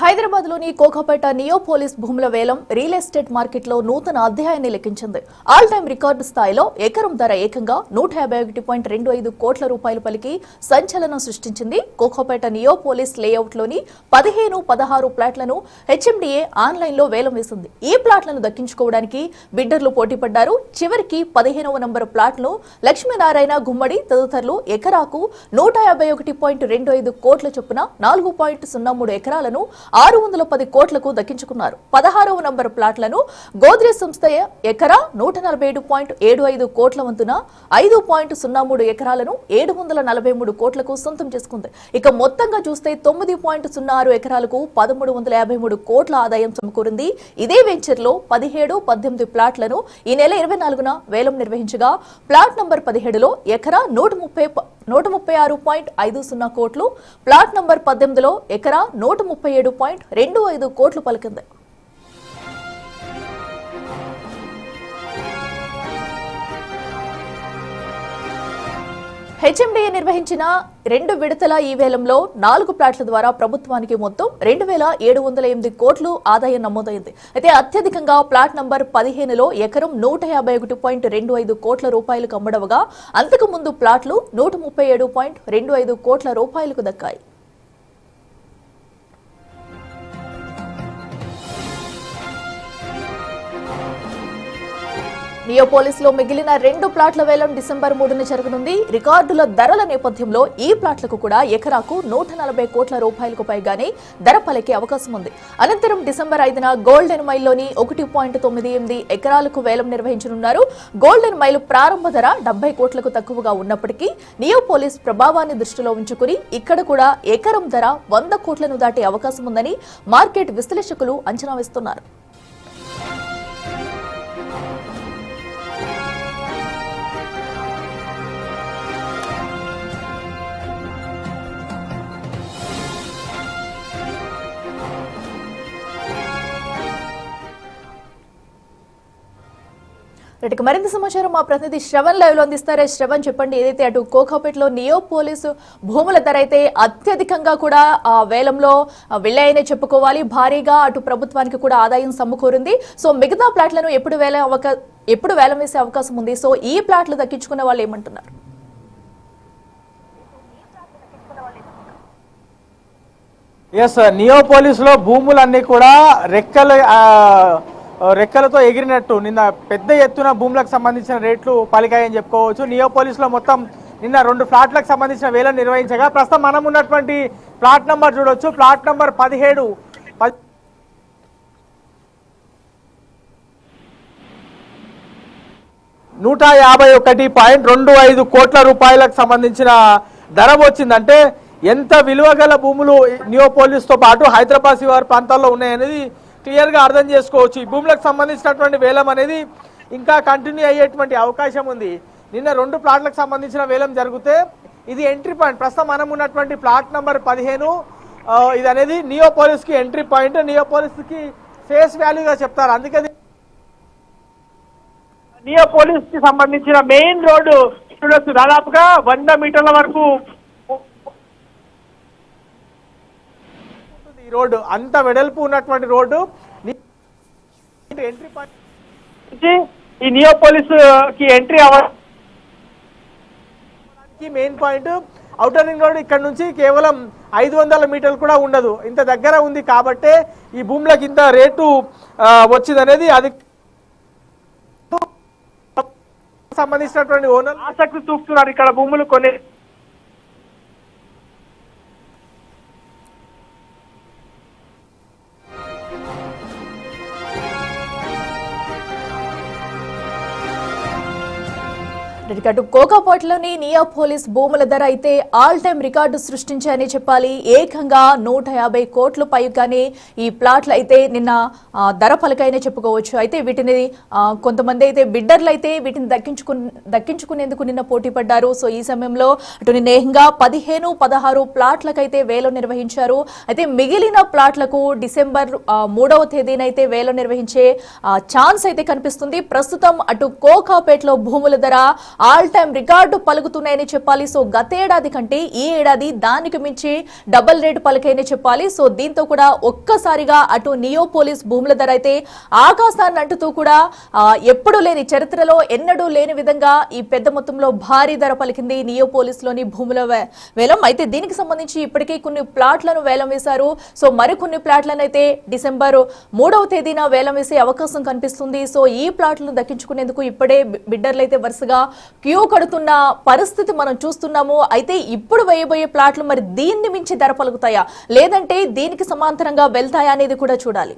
హైదరాబాద్లోని కోకాపేట నియోపోలిస్ భూముల వేలం రియల్ ఎస్టేట్ మార్కెట్లో నూతన అధ్యాయాన్ని లెక్కించింది. ఆల్ టైమ్ రికార్డు స్థాయిలో ఎకరం ధర ఏకంగా 151.25 కోట్ల రూపాయలు పలికి సంచలనం సృష్టించింది. కోకాపేట నియోపోలిస్ లేఅవుట్లోని 15, 16 ప్లాట్లను హెచ్ఎండిఏ ఆన్లైన్లో వేలం వేసింది. ఈ ప్లాట్లను దక్కించుకోవడానికి బిడ్డర్లు పోటీపడ్డారు. చివరికి 15వ నంబరు ప్లాట్ను లక్ష్మీనారాయణ గుమ్మడి తదితరులు ఎకరాకు 151.25 కోట్ల చొప్పున 4.03 ఎకరాలను 610 కోట్లకు దక్కించుకున్నారు. 16వ నంబర్ ప్లాట్లను గోద్రేజ్ సంస్థ ఎకరా 147.75 కోట్ల వంతున 5.03 ఎకరాలను 743 కోట్లకు సొంతం చేసుకుంది. ఇక మొత్తంగా చూస్తే 9.06 ఎకరాలకు 1353 కోట్ల ఆదాయం సమకూరింది. ఇదే వెంచర్ లో 17, 18 ప్లాట్లను ఈ నెల 24న వేలం నిర్వహించగా ప్లాట్ నంబర్ 17లో ఎకరా 136.50 కోట్లు, ప్లాట్ నంబర్ 18లో ఎకరా 137.25 కోట్లు పలికింది. హెచ్ఎండిఏ నిర్వహించిన 2 విడతల ఈ వేలంలో 4 ప్లాట్ల ద్వారా ప్రభుత్వానికి మొత్తం 2,708 కోట్లు ఆదాయం నమోదైంది. అయితే అత్యధికంగా ప్లాట్ నంబర్ 15లో ఎకరం 151.25 కోట్ల రూపాయలకు అమ్మడవగా అంతకు ముందు ప్లాట్లు 137.25 కోట్ల రూపాయలకు దక్కాయి. నియోపోలిస్ లో మిగిలిన 2 ప్లాట్ల వేలం డిసెంబర్ 3న జరగనుంది. రికార్డుల ధరల నేపథ్యంలో ఈ ప్లాట్లకు కూడా ఎకరాకు 140 కోట్ల రూపాయలకు పైగానే ధర పలికే అవకాశం ఉంది. అనంతరం డిసెంబర్ 5న గోల్డెన్ మైల్లోని 1.98 ఎకరాలకు వేలం నిర్వహించనున్నారు. గోల్డెన్ మైల్ ప్రారంభ ధర 70 కోట్లకు తక్కువగా ఉన్నప్పటికీ నియోపోలిస్ ప్రభావాన్ని దృష్టిలో ఉంచుకుని ఇక్కడ కూడా ఎకరం ధర 100 కోట్లను దాటే అవకాశం ఉందని మార్కెట్ విశ్లేషకులు అంచనా వేస్తున్నారు. ఇక మరింత సమాచారం మా ప్రతినిధి శ్రవణ్ లైవ్ లో అందిస్తారు. శ్రవణ్, చెప్పండి, ఏదైతే అటు కోకాపేటలో నియోపోలిస్ భూముల ధర అయితే అత్యధికంగా కూడా వేలంలో వెళ్ళాయనే చెప్పుకోవాలి. భారీగా అటు ప్రభుత్వానికి కూడా ఆదాయం సమకూరింది. సో మిగతా ప్లాట్లను ఎప్పుడు వేలం వేసే అవకాశం ఉంది? సో ఈ ప్లాట్లు దక్కించుకునే వాళ్ళు ఏమంటున్నారు? నియోపోలిస్ లో భూములన్నీ కూడా రెక్కలతో ఎగిరినట్టు నిన్న పెద్ద ఎత్తున భూములకు సంబంధించిన రేట్లు పలికాయని చెప్పుకోవచ్చు. నియోపోలిస్ లో మొత్తం నిన్న 2 ఫ్లాట్లకు సంబంధించిన వేలం నిర్వహించగా ప్రస్తుతం మనం ఉన్నటువంటి ప్లాట్ నంబర్ చూడొచ్చు. ప్లాట్ నంబర్ 17 151.25 కోట్ల రూపాయలకు సంబంధించిన ధర వచ్చిందంటే ఎంత విలువ గల భూములు నియోపోలిస్ తో పాటు హైదరాబాద్ శివారు ప్రాంతాల్లో ఉన్నాయనేది క్లియర్ గా అర్థం చేసుకోవచ్చు. ఈ భూములకు సంబంధించినటువంటి వేలం అనేది ఇంకా కంటిన్యూ అయ్యేటువంటి అవకాశం ఉంది. నిన్న 2 ప్లాట్లకు సంబంధించిన వేలం జరిగితే ఇది ఎంట్రీ పాయింట్. ప్రస్తుతం మనం ఉన్నటువంటి ప్లాట్ నంబర్ 15 ఇది అనేది నియోపోలిస్ కి ఎంట్రీ పాయింట్. నియోపోలిస్ కి ఫేస్ వాల్యూగా చెప్తారు. అందుకని నియోపోలిస్ కి సంబంధించిన మెయిన్ రోడ్డు చూడొచ్చు. దాదాపుగా 100 మీటర్ల వరకు రోడ్డు, అంత వెడల్పు ఉన్నటువంటి రోడ్డు. ఎంట్రీ పాయింట్ ఈ నియోపోలిస్ కి ఎంట్రీ అవ్వడానికి main point outer ring road. ఇక్కడ నుంచి కేవలం 500 మీటర్లు కూడా ఉండదు. ఇంత దగ్గర ఉంది కాబట్టే ఈ భూములకు ఇంత రేటు వచ్చింది అనేది అది సంబంధించినటువంటి ఓనర్ ఆసక్తి చూపుతున్నారు. ఇక్కడ భూములు కొన్ని అటు కోకాపేటలోని నియోపోలిస్ భూముల ధర అయితే ఆల్ టైమ్ రికార్డు సృష్టించాయని చెప్పాలి. ఏకంగా 150 కోట్ల పైగానే ఈ ప్లాట్లు అయితే నిన్న ధర పలకాయనే చెప్పుకోవచ్చు. అయితే వీటిని కొంతమంది అయితే బిడ్డర్లు అయితే వీటిని దక్కించుకునేందుకు నిన్న పోటీ పడ్డారు. సో ఈ సమయంలో అటు నిన్న ఏకంగా 15, 16 ప్లాట్లకైతే వేలం నిర్వహించారు. అయితే మిగిలిన ప్లాట్లకు డిసెంబర్ 3వ తేదీనైతే వేలం నిర్వహించే ఛాన్స్ అయితే కనిపిస్తుంది. ప్రస్తుతం అటు కోకాపేటలో భూముల ధర ఆల్ టైమ్ రికార్డు పలుకుతున్నాయని చెప్పాలి. సో గతేడాది కంటే ఈ ఏడాది దానికి మించి డబుల్ రేటు పలికైనా చెప్పాలి. సో దీంతో కూడా ఒక్కసారిగా అటు నియోపోలిస్ భూముల ధర అయితే ఆకాశాన్ని అంటుతూ కూడా ఎప్పుడు లేని చరిత్రలో ఎన్నడూ లేని విధంగా ఈ పెద్ద మొత్తంలో భారీ ధర పలికింది నియోపోలిస్ లోని భూముల వేలం. అయితే దీనికి సంబంధించి ఇప్పటికే కొన్ని ప్లాట్లను వేలం వేశారు. సో మరికొన్ని ప్లాట్లను అయితే డిసెంబర్ 3వ తేదీన వేలం వేసే అవకాశం కనిపిస్తుంది. సో ఈ ప్లాట్లను దక్కించుకునేందుకు ఇప్పుడే బిడ్డర్లు అయితే వరుసగా క్యూ కడుతున్న పరిస్థితి మనం చూస్తున్నాము. అయితే ఇప్పుడు వేయబోయే ప్లాట్లు మరి దీన్ని మించి ధర పలుకుతాయా లేదంటే దీనికి సమాంతరంగా వెళ్తాయా అనేది కూడా చూడాలి.